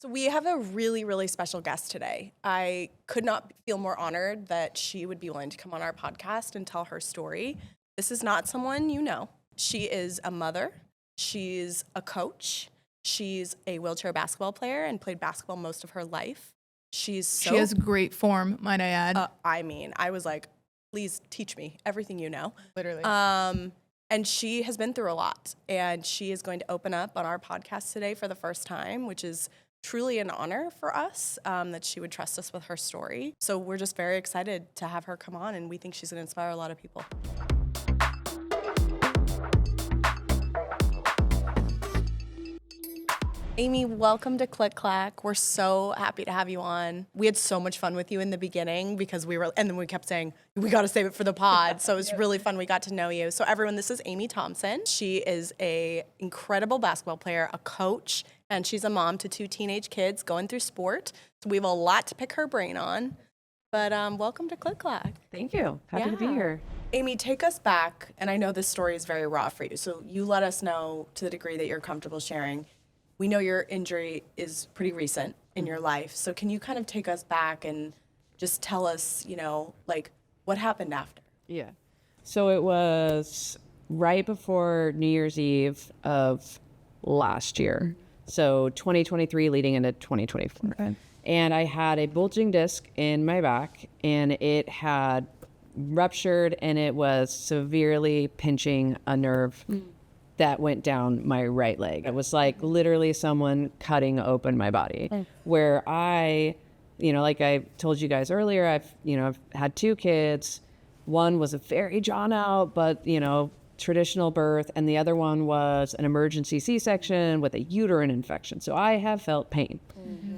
So we have a really, really special guest today. I could not feel more honored that she would be willing to come on our podcast and tell her story. This is not someone you know. She is a mother. She's a coach. She's a wheelchair basketball player and played basketball most of her life. She has great form, might I add. I was like, please teach me everything you know. Literally. And she has been through a lot. And she is going to open up on our podcast today for the first time, which is truly an honor for us that she would trust us with her story. So we're just very excited to have her come on, and we think she's going to inspire a lot of people. Amy, welcome to Click Clack. We're so happy to have you on. We had so much fun with you in the beginning because and then we kept saying, we got to save it for the pod. So it was really fun. We got to know you. So everyone, this is Amy Thomsen. She is a incredible basketball player, a coach, and she's a mom to 2 teenage kids going through sport. So we have a lot to pick her brain on. But welcome to Click Clack. Thank you. Happy to be here. Amy, take us back. And I know this story is very raw for you. So you let us know to the degree that you're comfortable sharing. We know your injury is pretty recent in your life. So can you kind of take us back and just tell us, what happened after? Yeah. So it was right before New Year's Eve of last year. So 2023 leading into 2024. Okay. And I had a bulging disc in my back, and it had ruptured, and it was severely pinching a nerve that went down my right leg. It was like literally someone cutting open my body. Where I, like I told you guys earlier, I've had 2 kids. One was a very drawn out, but, traditional birth. And the other one was an emergency C-section with a uterine infection. So I have felt pain. Mm-hmm.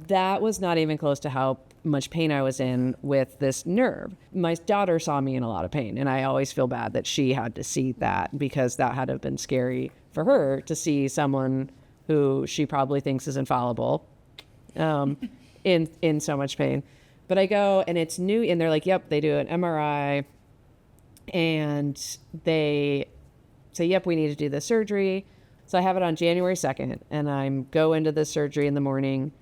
That was not even close to how much pain I was in with this nerve. My daughter saw me in a lot of pain, and I always feel bad that she had to see that, because that had to have been scary for her to see someone who she probably thinks is infallible in so much pain. But I go, and it's new, and they're like, yep, they do an MRI, and they say, yep, we need to do the surgery. So I have it on January 2nd, and I go into the surgery in the morning.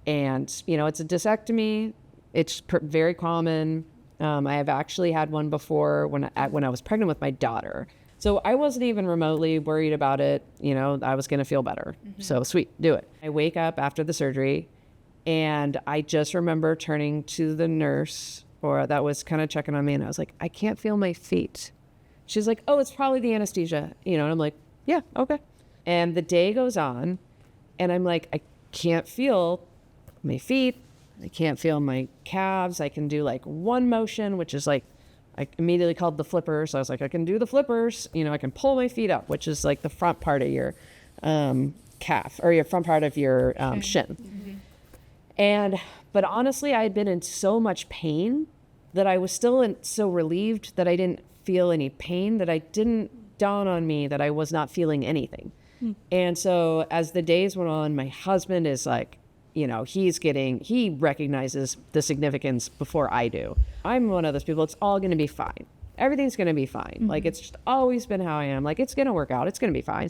And, it's a discectomy. It's very common. I have actually had one before when I was pregnant with my daughter. So I wasn't even remotely worried about it. I was going to feel better. Mm-hmm. So sweet, do it. I wake up after the surgery, and I just remember turning to the nurse that was kind of checking on me. And I was like, I can't feel my feet. She's like, oh, it's probably the anesthesia. And I'm like, yeah, okay. And the day goes on, and I'm like, I can't feel my feet. I can't feel my calves. I can do like one motion, which is like, I immediately called the flippers. So I was like, I can do the flippers. I can pull my feet up, which is like the front part of your calf, or your front part of your shin. Mm-hmm. But honestly, I had been in so much pain that I was still so relieved that I didn't feel any pain, that I didn't dawn on me that I was not feeling anything. Mm. And so as the days went on, my husband is like, he recognizes the significance before I do. I'm one of those people, it's all going to be fine. Everything's going to be fine. Mm-hmm. Like, it's just always been how I am. Like, it's going to work out. It's going to be fine.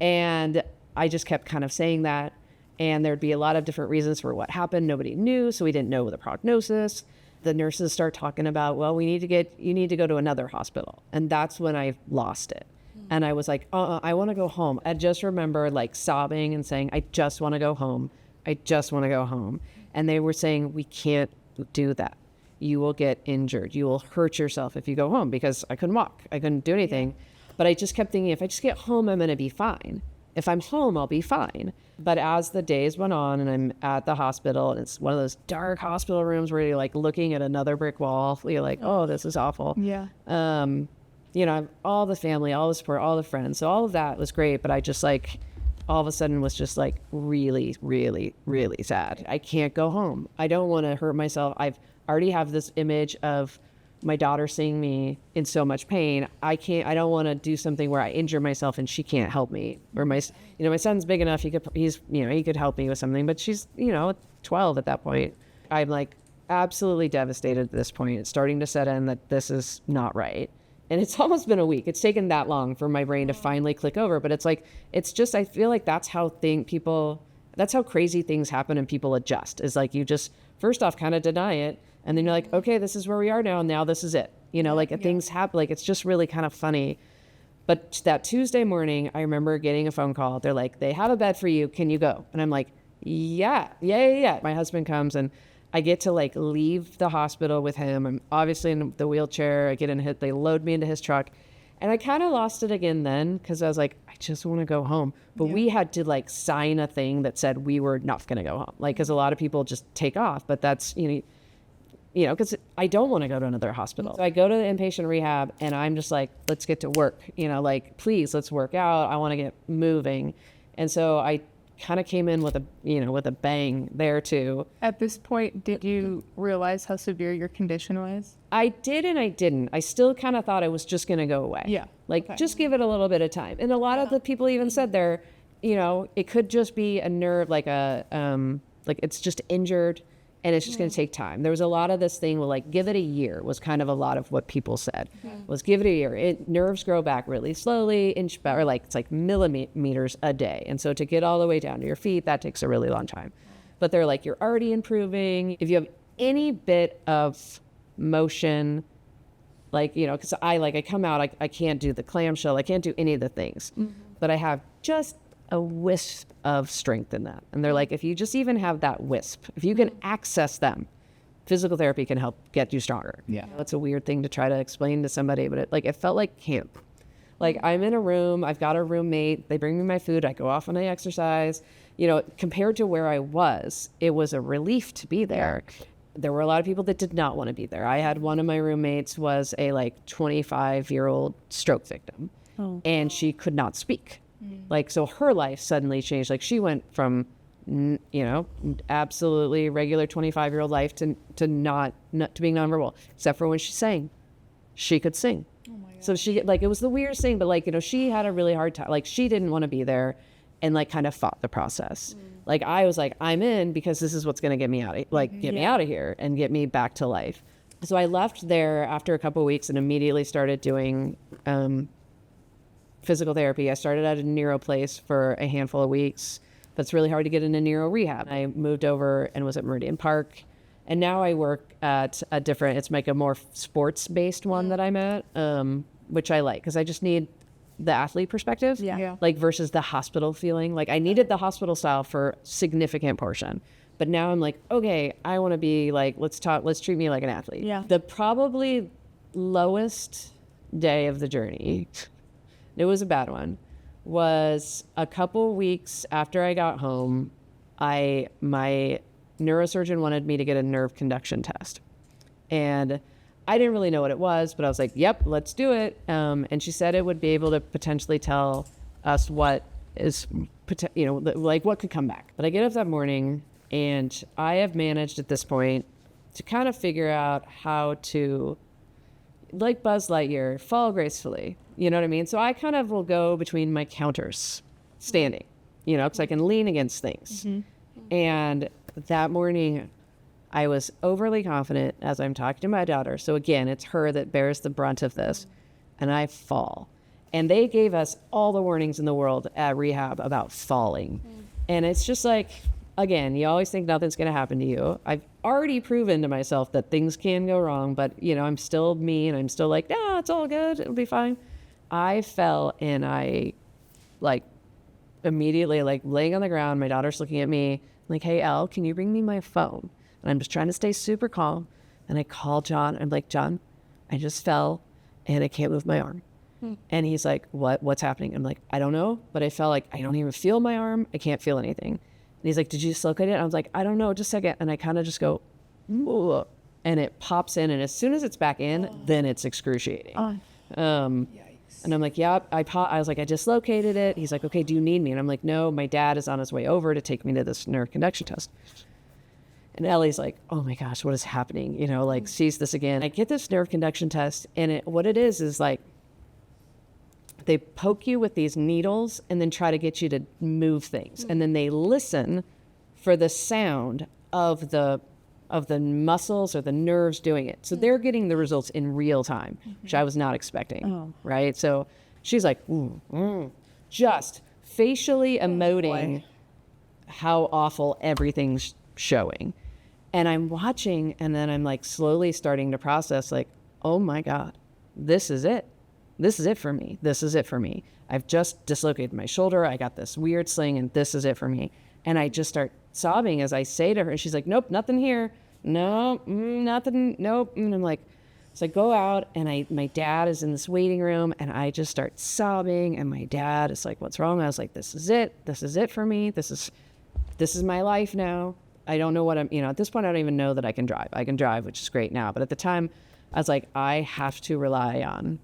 And I just kept kind of saying that. And there'd be a lot of different reasons for what happened. Nobody knew, so we didn't know the prognosis. The nurses start talking about, well, you need to go to another hospital. And that's when I lost it. Mm-hmm. And I was like, I want to go home. I just remember like sobbing and saying, I just want to go home. I just want to go home. And they were saying, we can't do that. You will get injured. You will hurt yourself if you go home, because I couldn't walk. I couldn't do anything. Yeah. But I just kept thinking, if I just get home, I'm going to be fine. If I'm home, I'll be fine. But as the days went on, and I'm at the hospital, and it's one of those dark hospital rooms where you're like looking at another brick wall. You're like, oh, this is awful. Yeah. All the family, all the support, all the friends. So all of that was great. But I just like, all of a sudden was just like really, really, really sad. I can't go home. I don't want to hurt myself. I've already have this image of my daughter seeing me in so much pain. I don't want to do something where I injure myself and she can't help me. Or my son's big enough. He could help me with something, but she's, 12 at that point. I'm like absolutely devastated at this point. It's starting to set in that this is not right. And it's almost been a week. It's taken that long for my brain to finally click over. But it's like, I feel like that's how people that's how crazy things happen and people adjust. Is like you just first off kind of deny it, and then you're like, okay, this is where we are now, and now this is it. Things happen. Like, it's just really kind of funny. But that Tuesday morning, I remember getting a phone call. They're like, they have a bed for you. Can you go? And I'm like, yeah. My husband comes, and I get to like leave the hospital with him. I'm obviously in the wheelchair. I get in they load me into his truck. And I kind of lost it again then, because I was like, I just want to go home. But we had to like sign a thing that said we were not going to go home. Like, because a lot of people just take off, but that's, because I don't want to go to another hospital. So I go to the inpatient rehab, and I'm just like, let's get to work, please, let's work out. I want to get moving. And so I kind of came in with a bang there too. At this point, did you realize how severe your condition was? I did and I didn't. I still kind of thought it was just going to go away. Yeah. Just give it a little bit of time. And a lot of the people even said it could just be a nerve, like it's just injured, and it's just going to take time. There was a lot of this thing with like, give it a year was kind of a lot of what people said. Was give it a year. Nerves grow back really slowly, it's like millimeters a day. And so to get all the way down to your feet, that takes a really long time. But they're like, you're already improving. If you have any bit of motion, because I come out, I can't do the clamshell, I can't do any of the things, but I have just a wisp of strength in that. And they're like, if you just even have that wisp, if you can access them, physical therapy can help get you stronger. Yeah. That's a weird thing to try to explain to somebody, but it felt like camp. Like, I'm in a room, I've got a roommate, they bring me my food, I go off and I exercise. Compared to where I was, it was a relief to be there. Yeah. There were a lot of people that did not want to be there. I had one of my roommates was a 25-year-old stroke victim, and she could not speak. So her life suddenly changed. Like, she went from, absolutely regular 25-year-old life to not to being nonverbal, except for when she sang. She could sing. Oh my God. So she, it was the weirdest thing, but she had a really hard time. Like, she didn't want to be there, and kind of fought the process. I was like, I'm in because this is what's going to get me out of, me out of here and get me back to life. So I left there after a couple of weeks and immediately started doing physical therapy. I started at a neuro place for a handful of weeks, but it's really hard to get into neuro rehab. I moved over and was at Meridian Park, and now I work at it's like a more sports-based one that I'm at, which I like because I just need the athlete perspective, versus the hospital feeling. I needed the hospital style for significant portion, but now I'm like, okay, I want to be let's treat me like an athlete. Yeah. The probably lowest day of the journey, it was a bad one, was a couple weeks after I got home. My neurosurgeon wanted me to get a nerve conduction test, and I didn't really know what it was, but I was like, yep, let's do it. And she said it would be able to potentially tell us what is, what could come back. But I get up that morning, and I have managed at this point to kind of figure out how to, like Buzz Lightyear, fall gracefully. You know what I mean? So I kind of will go between my counters, standing, because I can lean against things. And that morning, I was overly confident as I'm talking to my daughter. So again, it's her that bears the brunt of this. And I fall. And they gave us all the warnings in the world at rehab about falling. And it's just again, you always think nothing's going to happen to you. I've already proven to myself that things can go wrong, but I'm still me, and I'm still like, no, it's all good. It'll be fine. I fell, and I immediately laying on the ground. My daughter's looking at me like, hey, Elle, can you bring me my phone? And I'm just trying to stay super calm. And I call John. I'm like, John, I just fell and I can't move my arm. And he's like, what's happening? I'm like, I don't know, but I felt like I don't even feel my arm. I can't feel anything. And he's like, did you dislocate it? I was like, I don't know, just a second. And I kind of just go, ooh, and it pops in. And as soon as it's back in, then it's excruciating. And I'm like, yeah, I was like, I dislocated it. He's like, okay, do you need me? And I'm like, no, my dad is on his way over to take me to this nerve conduction test. And Ellie's like, oh my gosh, what is happening? Sees this again. I get this nerve conduction test, and what it is they poke you with these needles and then try to get you to move things. And then they listen for the sound of the muscles or the nerves doing it. So they're getting the results in real time, which I was not expecting, right? So she's like, just facially emoting how awful everything's showing. And I'm watching, and then I'm like slowly starting to process like, oh my God, this is it. This is it for me. This is it for me. I've just dislocated my shoulder. I got this weird sling, and this is it for me. And I just start sobbing as I say to her, and she's like, nope, nothing here. No, nothing. Nope. And I'm like, so I go out, and my dad is in this waiting room, and I just start sobbing. And my dad is like, what's wrong? I was like, this is it. This is it for me. This is my life now. I don't know what at this point, I don't even know that I can drive. I can drive, which is great now. But at the time, I was like, I have to rely on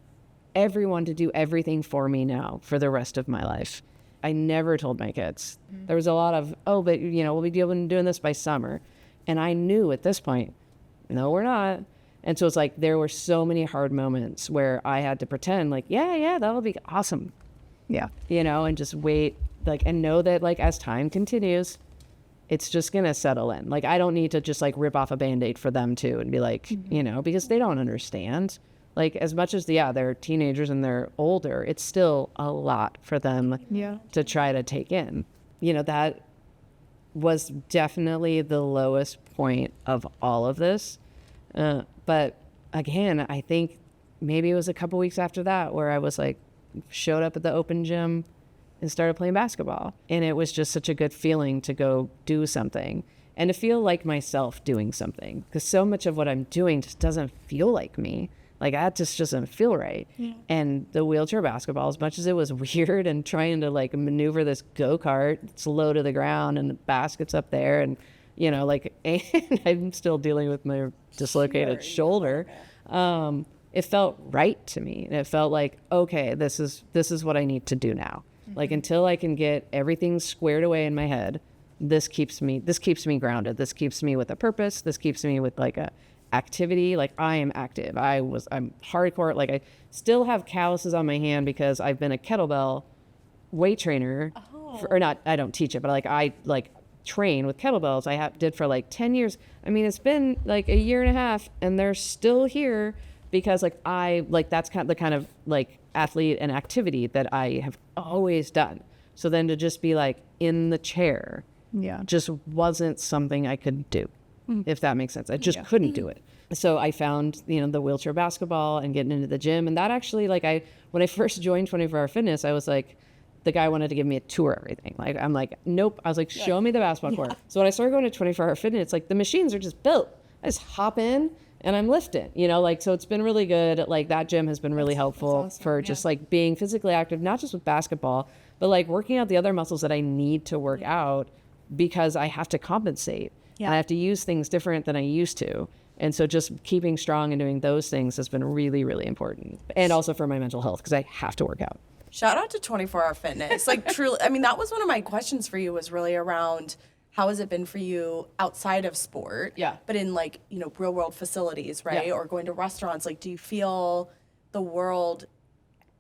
everyone to do everything for me now for the rest of my life. I never told my kids. There was a lot of, but we'll be doing this by summer. And I knew at this point, no, we're not. And so it's like, there were so many hard moments where I had to pretend like, yeah, that'll be awesome. Yeah. And just wait, like, and know that like, as time continues, it's just going to settle in. Like, I don't need to just like rip off a Band-Aid for them too and be like, because they don't understand. Like, as much as, they're teenagers and they're older, it's still a lot for them to try to take in. That was definitely the lowest point of all of this. But again, I think maybe it was a couple weeks after that where I was like, showed up at the open gym and started playing basketball. And it was just such a good feeling to go do something and to feel like myself doing something, because so much of what I'm doing just doesn't feel like me. Like, that just doesn't feel right. Yeah. And the wheelchair basketball, as much as it was weird and trying to like maneuver this go-kart, it's low to the ground and the basket's up there, and and I'm still dealing with my dislocated shoulder. It felt right to me, and it felt like, okay, this is what I need to do now. Like, until I can get everything squared away in my head, this keeps me grounded. This keeps me with a purpose. This keeps me with like a activity. Like, I am active. I'm hardcore. Like, I still have calluses on my hand because I've been a kettlebell weight trainer I don't teach it, but like I like train with kettlebells. I did for like 10 years. I mean, it's been like a year and a half and they're still here because like that's the kind of like athlete and activity that I have always done. So then to just be like in the chair just wasn't something I could do, if that makes sense. I just couldn't do it. So I found, the wheelchair basketball and getting into the gym. And that actually, like, when I first joined 24 Hour Fitness, I was like, the guy wanted to give me a tour of everything. Like, I'm like, nope. I was like, show me the basketball court. So when I started going to 24 Hour Fitness, it's like the machines are just built. I just hop in and I'm lifting, so it's been really good. Like, that gym has been really helpful for just like being physically active, not just with basketball, but like working out the other muscles that I need to work out because I have to compensate. I have to use things different than I used to. And so just keeping strong and doing those things has been really, really important. And also for my mental health, because I have to work out. Shout out to 24 Hour Fitness. Like, truly, I mean, that was one of my questions for you, was really around how has it been for you outside of sport? Yeah. But in like, real world facilities, right? Yeah. Or going to restaurants. Like, do you feel the world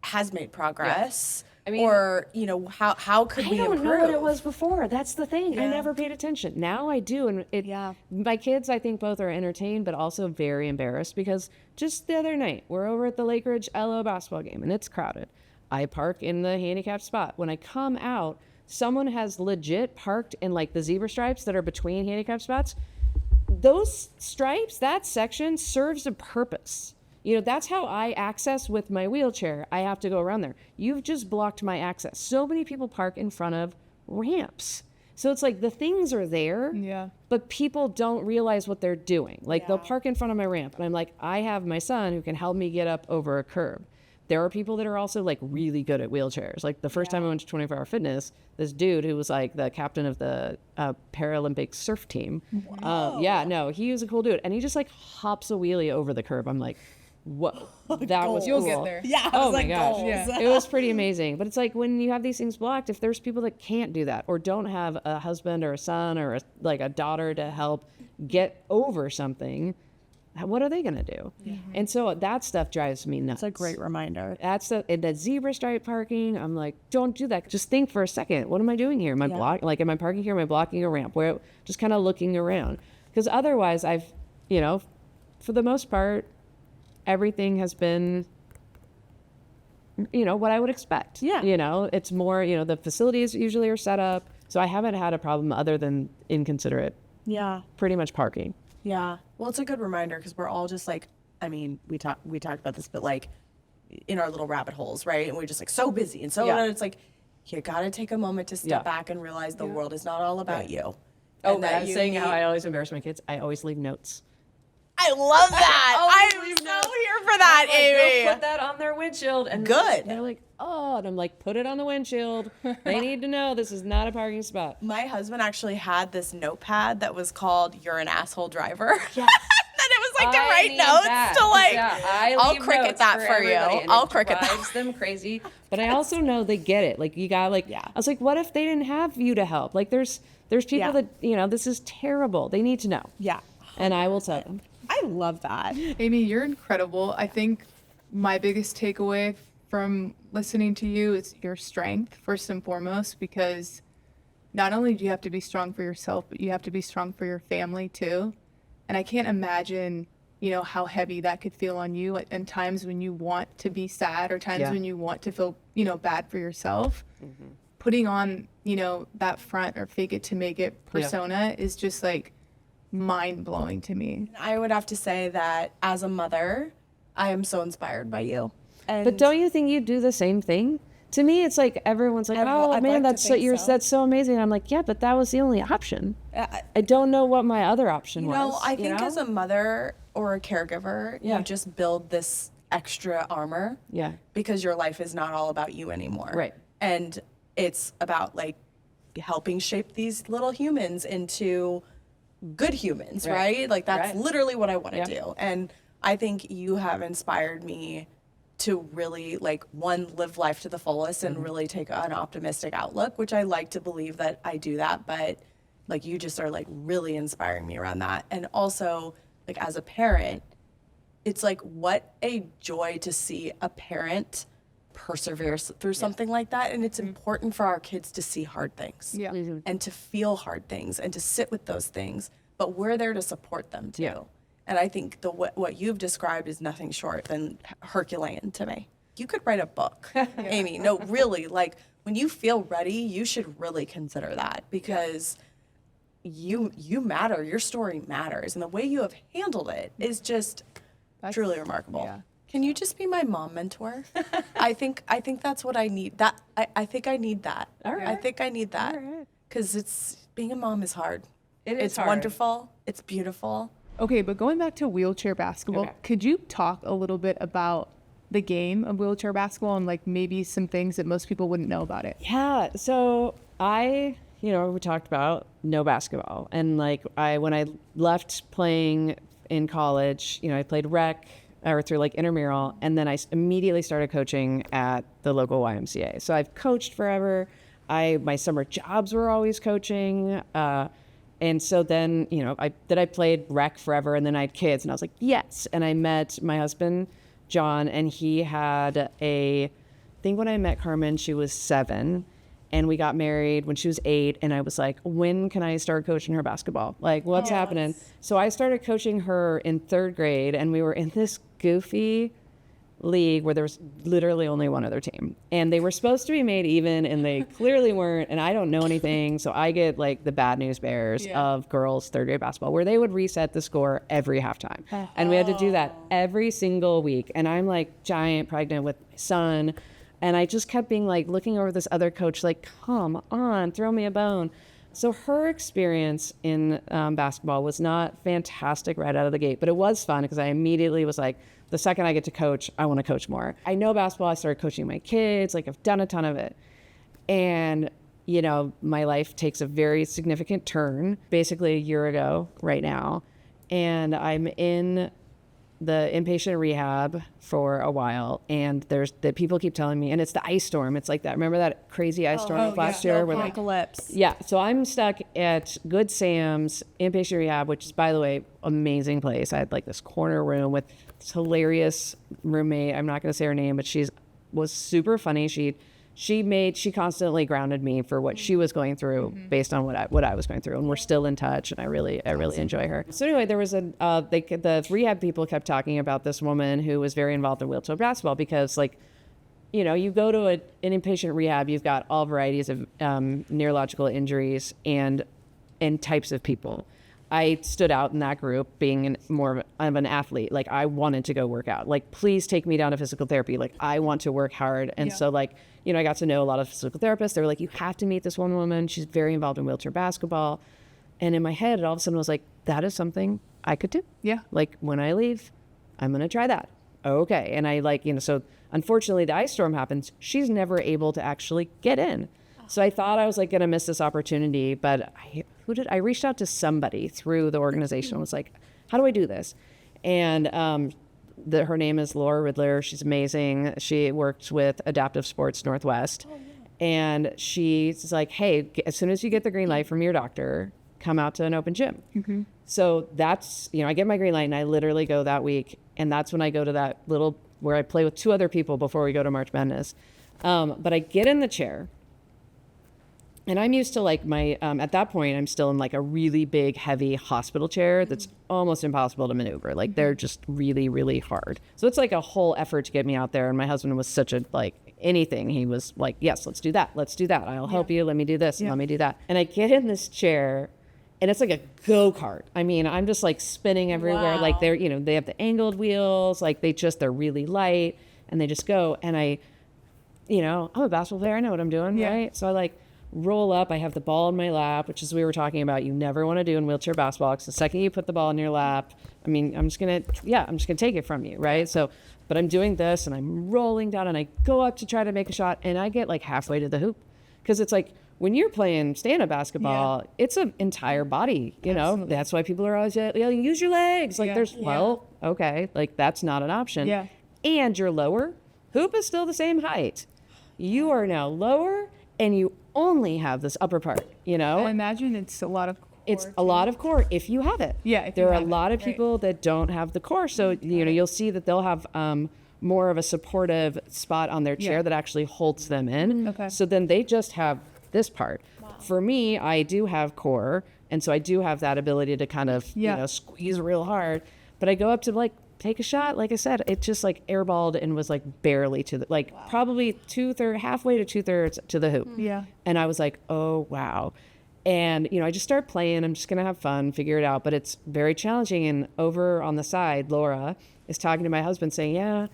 has made progress? Yeah. I mean, or, how could we improve? I don't know what it was before. That's the thing. Yeah. I never paid attention. Now I do. And my kids, I think, both are entertained, but also very embarrassed, because just the other night, we're over at the Lake Ridge LO basketball game and it's crowded. I park in the handicapped spot. When I come out, someone has legit parked in like the zebra stripes that are between handicapped spots. Those stripes, that section serves a purpose. That's how I access with my wheelchair. I have to go around there. You've just blocked my access. So many people park in front of ramps. So it's like the things are there, but people don't realize what they're doing. Like, they'll park in front of my ramp, and I'm like, I have my son who can help me get up over a curb. There are people that are also like really good at wheelchairs. Like, the first time I went to 24 Hour Fitness, this dude who was like the captain of the Paralympic surf team. Wow. He was a cool dude. And he just like hops a wheelie over the curb. I'm like, whoa, that was cool. You'll get there. Yeah. Oh my gosh. Yeah. It was pretty amazing. But it's like, when you have these things blocked, if there's people that can't do that or don't have a husband or a son or a daughter to help get over something, what are they going to do? Mm-hmm. And so that stuff drives me nuts. That's a great reminder. That's the zebra stripe parking. I'm like, don't do that. Just think for a second. What am I doing here? Am I parking here? Am I blocking a ramp? Where just kind of looking around. Because otherwise I've, for the most part, everything has been, what I would expect. Yeah. It's more, the facilities usually are set up. So I haven't had a problem other than inconsiderate, Yeah. pretty much parking. Yeah. Well, it's a good reminder because we're all just like, I mean, we talked about this, but like in our little rabbit holes, right? And we're just like so busy. And so it's like, you got to take a moment to step back and realize the world is not all about you. Oh, And I that was you saying need- how I always embarrass my kids. I always leave notes. I love that. I'm so here for that, Amy. Go put that on their windshield. And Good. They're like, oh, and I'm like, put it on the windshield. They need to know this is not a parking spot. My husband actually had this notepad that was called "You're an asshole driver." Yes. And it was like to I write need notes that. to like. I'll cricket that for you. I'll cricket that. It drives them crazy. But I also know they get it. Like you got like, I was like, what if they didn't have you to help? Like there's people that, this is terrible. They need to know. Yeah. And I will tell them. I love that. Amy, you're incredible. I think my biggest takeaway from listening to you is your strength, first and foremost, because not only do you have to be strong for yourself, but you have to be strong for your family too. And I can't imagine, how heavy that could feel on you at times when you want to be sad or times when you want to feel, bad for yourself. Mm-hmm. Putting on, that front or fake it to make it persona is just like mind-blowing to me. I would have to say that as a mother, I am so inspired by you. And But don't you think you do the same thing? To me, it's like everyone's like, "Oh I'd man, like to think so. that's so amazing." I'm like, "Yeah, but that was the only option. I don't know what my other option was." I think as a mother or a caregiver, you just build this extra armor. Yeah. Because your life is not all about you anymore. Right. And it's about like helping shape these little humans into good humans, right? Like that's literally what I want to do. And I think you have inspired me to really live life to the fullest and really take an optimistic outlook, which I like to believe that I do that, but like you just are like really inspiring me around that. And also like as a parent, it's like what a joy to see a parent persevere through something like that. And it's important for our kids to see hard things and to feel hard things and to sit with those things, but we're there to support them too. Yeah. And I think what you've described is nothing short than Herculean to me. You could write a book, Amy. No, really, like when you feel ready, you should really consider that because you matter. Your story matters. And the way you have handled it is just truly remarkable. Yeah. Can you just be my mom mentor? I think that's what I need. I think I need that. All right. I think I need that. Because being a mom is hard. It's hard. Wonderful. It's beautiful. Okay, but going back to wheelchair basketball, could you talk a little bit about the game of wheelchair basketball and like maybe some things that most people wouldn't know about it? Yeah. So we talked about no basketball. And when I left playing in college, I played rec or through intramural. And then I immediately started coaching at the local YMCA. So I've coached forever. My summer jobs were always coaching. And so then, I played rec forever and then I had kids and I was like, yes. And I met my husband, John, and he had I think when I met Carmen, she was 7 and we got married when she was 8. And I was like, when can I start coaching her basketball? Like what's happening? So I started coaching her in 3rd grade and we were in this goofy league where there was literally only one other team and they were supposed to be made even and they clearly weren't, and I don't know anything, so I get the bad news bears of girls 3rd grade basketball where they would reset the score every halftime and we had to do that every single week, and I'm giant pregnant with my son, and I just kept being looking over this other coach come on, throw me a bone. So her experience in basketball was not fantastic right out of the gate, but it was fun because I immediately was the second I get to coach, I want to coach more. I know basketball. I started coaching my kids. I've done a ton of it. And, my life takes a very significant turn, basically a year ago right now. And I'm in the inpatient rehab for a while. And there's the people keep telling me, and it's the ice storm. It's like that. Remember that crazy ice storm last year? Apocalypse. Yeah. So I'm stuck at Good Sam's inpatient rehab, which is, by the way, amazing place. I had this corner room with this hilarious roommate. I'm not going to say her name, but was super funny. She constantly grounded me for what she was going through based on what I was going through, and we're still in touch, and I really enjoy her. So anyway, there was the rehab people kept talking about this woman who was very involved in wheelchair basketball because you know, you go to an inpatient rehab, you've got all varieties of neurological injuries and types of people. I stood out in that group being more of an athlete. Like, I wanted to go work out. Like, please take me down to physical therapy. Like, I want to work hard. And so, like, you know, I got to know a lot of physical therapists. They were like, you have to meet this one woman. She's very involved in wheelchair basketball. And in my head, it all of a sudden was like, that is something I could do. Yeah. Like, when I leave, I'm going to try that. Okay. And I, like, you know, so unfortunately the ice storm happens. She's never able to actually get in. So I thought I was like going to miss this opportunity, but I reached out to somebody through the organization. I was like, how do I do this? And her name is Laura Ridler. She's amazing. She works with Adaptive Sports Northwest. And she's like, hey, as soon as you get the green light from your doctor, come out to an open gym. So that's, you know, I get my green light and I literally go that week. And that's when I go to that little, where I play with 2 other people before we go to March Madness. But I get in the chair. And I'm used to like my, at that point, I'm still in like a really big, heavy hospital chair that's almost impossible to maneuver. Like, they're just really, really hard. So it's like a whole effort to get me out there. And my husband was such a, like, anything. He was like, yes, let's do that. Let's do that. I'll help you. Let me do this. Let me do that. And I get in this chair and it's like a go-kart. I mean, I'm just like spinning everywhere. Wow. Like, they're, you know, they have the angled wheels. Like, they're really light and they just go. And I, you know, I'm a basketball player. I know what I'm doing. Right. So I like roll up. I have the ball in my lap, which is we were talking about. You never want to do in wheelchair basketball, because the second you put the ball in your lap, I mean, I'm just gonna take it from you, right? So, but I'm doing this and I'm rolling down and I go up to try to make a shot and I get like halfway to the hoop, because it's like when you're playing stand-up basketball, it's an entire body, you know. That's why people are always yelling, use your legs. Like, well, okay, like that's not an option. Yeah. And you're lower. Hoop is still the same height. You are now lower and you only have this upper part, you know. I imagine it's a lot of core. It's a lot of core if you have it. Yeah. There are a lot of people that don't have the core. So, you know, you'll see that they'll have more of a supportive spot on their chair that actually holds them in. Okay. So then they just have this part. Wow. For me, I do have core. And so I do have that ability to kind of, you know, squeeze real hard. But I go up to like take a shot. Like I said, it just like airballed and was like barely to the, like probably halfway to 2/3 to the hoop. Yeah. And I was like, oh, wow. And, you know, I just start playing. I'm just going to have fun, figure it out. But it's very challenging. And over on the side, Laura is talking to my husband saying, yeah,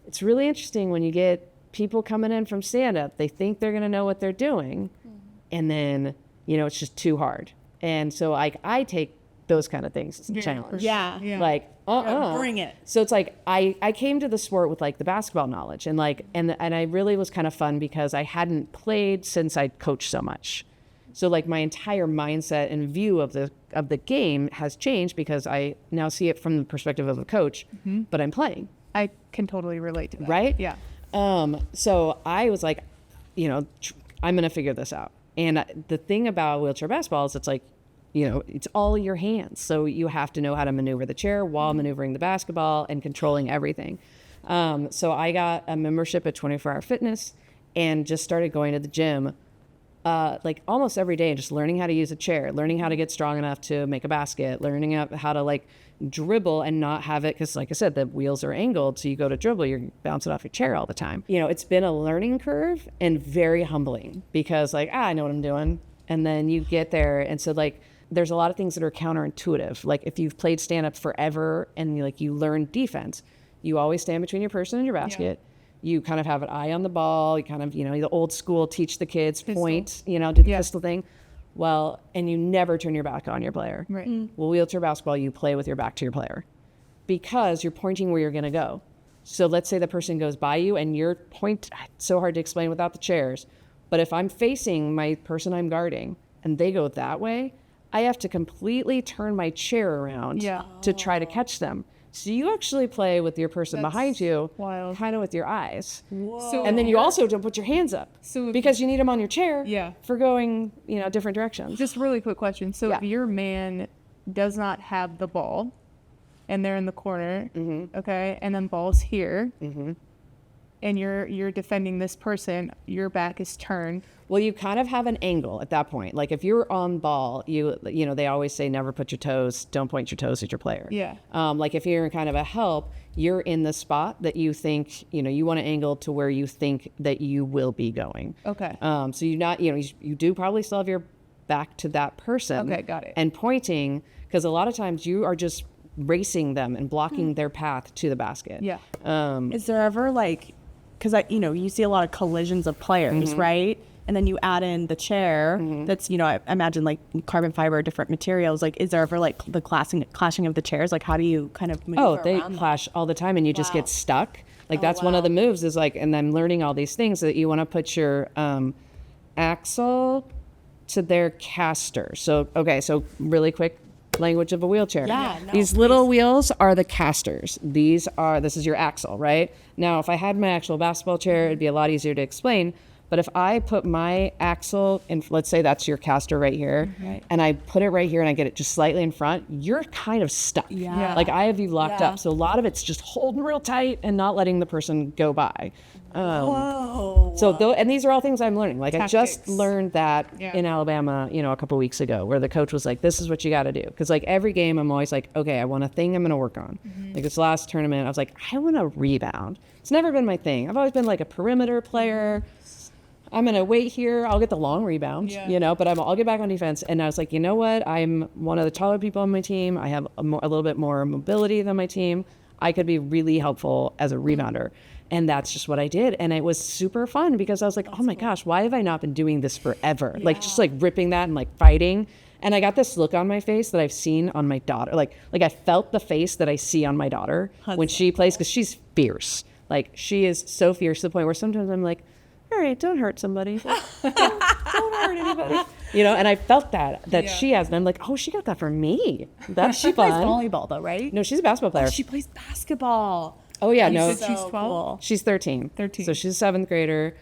it's really interesting when you get people coming in from stand-up. They think they're going to know what they're doing. And then, you know, it's just too hard. And so I take those kind of things as a challenge. Yeah. Like, bring it. So it's like I came to the sport with like the basketball knowledge and like and I really was kind of fun because I hadn't played since I coached so much. So like my entire mindset and view of the game has changed because I now see it from the perspective of a coach, but I'm playing. I can totally relate to that. Right? Yeah. So I was like, you know, I'm going to figure this out. And the thing about wheelchair basketball is it's like, you know, it's all your hands. So you have to know how to maneuver the chair while maneuvering the basketball and controlling everything. So I got a membership at 24 Hour Fitness and just started going to the gym like almost every day, just learning how to use a chair, learning how to get strong enough to make a basket, learning how to like dribble and not have it. Cause like I said, the wheels are angled. So you go to dribble, you're bouncing off your chair all the time. You know, it's been a learning curve and very humbling because like, I know what I'm doing. And then you get there. And so like, there's a lot of things that are counterintuitive. Like if you've played stand up forever and you learn defense, you always stand between your person and your basket. You kind of have an eye on the ball. You kind of, you know, the old school, teach the kids, point, you know, do the pistol thing. Well, and you never turn your back on your player. Right. Well, wheelchair basketball, you play with your back to your player because you're pointing where you're going to go. So let's say the person goes by you and you're it's so hard to explain without the chairs. But if I'm facing my person I'm guarding and they go that way, I have to completely turn my chair around to try to catch them. So you actually play with your person behind you, kind of with your eyes. So, and then you also don't put your hands up because you need them on your chair for going, you know, different directions. Just a really quick question. So if your man does not have the ball and they're in the corner, okay, and then ball's here, and you're defending this person, your back is turned, Well, you kind of have an angle at that point. Like if you're on ball, you know, they always say never put your toes, don't point your toes at your player. Yeah. Like if you're in kind of a help, you're in the spot that you think, you know, you want to angle to where you think that you will be going. Okay. So you're not, you know, you do probably still have your back to that person. Okay, got it. And pointing, because a lot of times you are just racing them and blocking their path to the basket. Yeah. Is there ever like, because you see a lot of collisions of players, right? And then you add in the chair that's, I imagine like carbon fiber, different materials. Like, is there ever like the clashing of the chairs? Like, how do you kind of maneuver They around clash all the time and you just get stuck. Like that's one of the moves is like, and I'm learning all these things that you want to put your axle to their caster. So really quick language of a wheelchair. Yeah, no, These little wheels are the casters. This is your axle, right? Now, if I had my actual basketball chair, it'd be a lot easier to explain. But if I put my axle in, let's say that's your caster right here, and I put it right here and I get it just slightly in front, you're kind of stuck. Yeah. Like I have you locked up. So a lot of it's just holding real tight and not letting the person go by. Whoa. And these are all things I'm learning. Like I just Tactics. learned that in Alabama, a couple weeks ago, where the coach was like, this is what you got to do. Because like every game, I'm always like, okay, I want a thing I'm going to work on. Like this last tournament, I was like, I want to rebound. It's never been my thing. I've always been like a perimeter player. I'm going to wait here. I'll get the long rebound, but I'll get back on defense. And I was like, you know what? I'm one of the taller people on my team. I have a little bit more mobility than my team. I could be really helpful as a rebounder. And that's just what I did. And it was super fun because I was like, oh my gosh, why have I not been doing this forever? Like just like ripping that and like fighting. And I got this look on my face that I've seen on my daughter. Like I felt the face that I see on my daughter when she plays, because she's fierce. Like she is so fierce to the point where sometimes I'm like, all right, don't hurt somebody. Don't hurt anybody. And I felt that she has. And I'm like, oh, she got that for me. That's She fun. plays volleyball though, right? No, she's a basketball player. She plays basketball. Oh, yeah. No, said she's 12? Cool. she's 13. 13. So she's a 7th grader.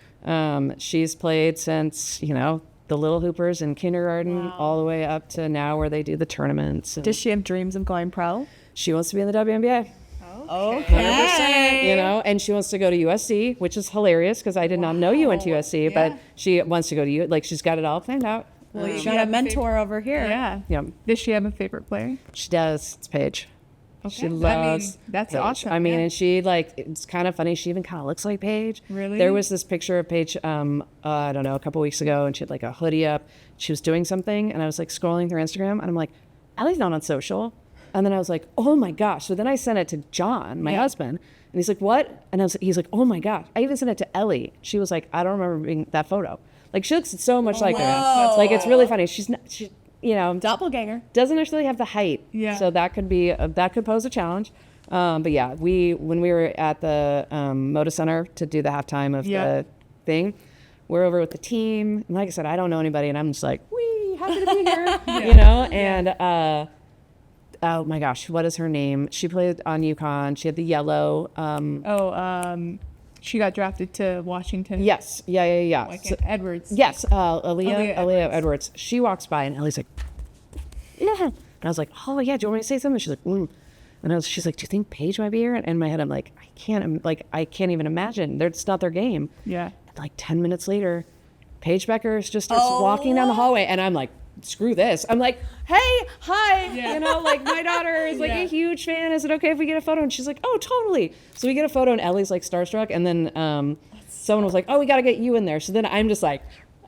She's played since, the Little Hoopers in kindergarten all the way up to now where they do the tournaments. Does she have dreams of going pro? She wants to be in the WNBA. Okay. 100%, and she wants to go to USC, which is hilarious because I did not know you went to USC, but she wants to go to like she's got it all planned out. Well, you got a mentor over here. Yeah. Yeah, Does she have a favorite player? she does. It's Paige. She I loves. mean, that's Paige. awesome. I mean, Yeah. and she it's kind of funny. She even kind of looks like Paige. Really? There was this picture of Paige. I don't know, a couple weeks ago, and she had like a hoodie up. She was doing something, and I was like scrolling through Instagram, and I'm like, Allie's not on social. And then I was like, oh my gosh. So then I sent it to John, my husband, and he's like, what? And he's like, oh my gosh. I even sent it to Ellie. She was like, I don't remember being that photo. Like she looks so much like her. Like it's really funny. She's not, Doppelganger. doesn't actually have the height. Yeah. So that could pose a challenge. But yeah, when we were at the Moda Center to do the halftime of the thing, we're over with the team. And like I said, I don't know anybody, and I'm just like, wee, happy to be here, And oh my gosh, what is her name? She played on UConn. She had the yellow. She got drafted to Washington. Yes, yeah. Like So- Edwards. yes, Aaliyah Aaliyah Edwards. She walks by and Ellie's like, yeah. And I was like, oh yeah, do you want me to say something? She's like, And she's like, do you think Paige might be here? And in my head, I'm like, I can't even imagine. It's not their game. Yeah. And like 10 minutes later, Paige Becker just starts walking down the hallway, and I'm like, screw this. I'm like, hey, hi. Like my daughter is like a huge fan. Is it okay if we get a photo? And she's like, oh, totally. So we get a photo, and Ellie's like starstruck. And then someone was like, oh, we got to get you in there. So then I'm just like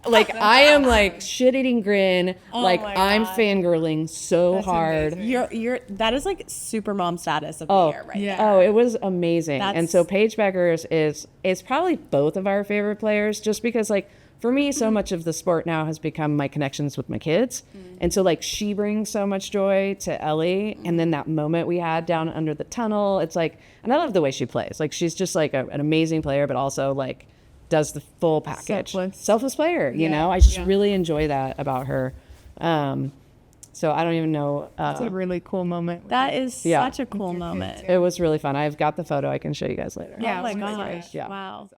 I am like shit-eating grin. Like I'm fangirling so hard. You're that is like super mom status of the year right there. Oh, it was amazing. And That's- so Paige Beckers is probably both of our favorite players, just because like for me, so much of the sport now has become my connections with my kids. And so like she brings so much joy to Ellie. And then that moment we had down under the tunnel, it's like, and I love the way she plays. Like she's just like an amazing player, but also like does the full package. Selfless player, I just really enjoy that about her. So I don't even know. It's a really cool moment. That is Yeah. such a cool moment. It was really fun. I've got the photo. I can show you guys later. Yeah. Oh my it was gosh. great. Yeah. Wow.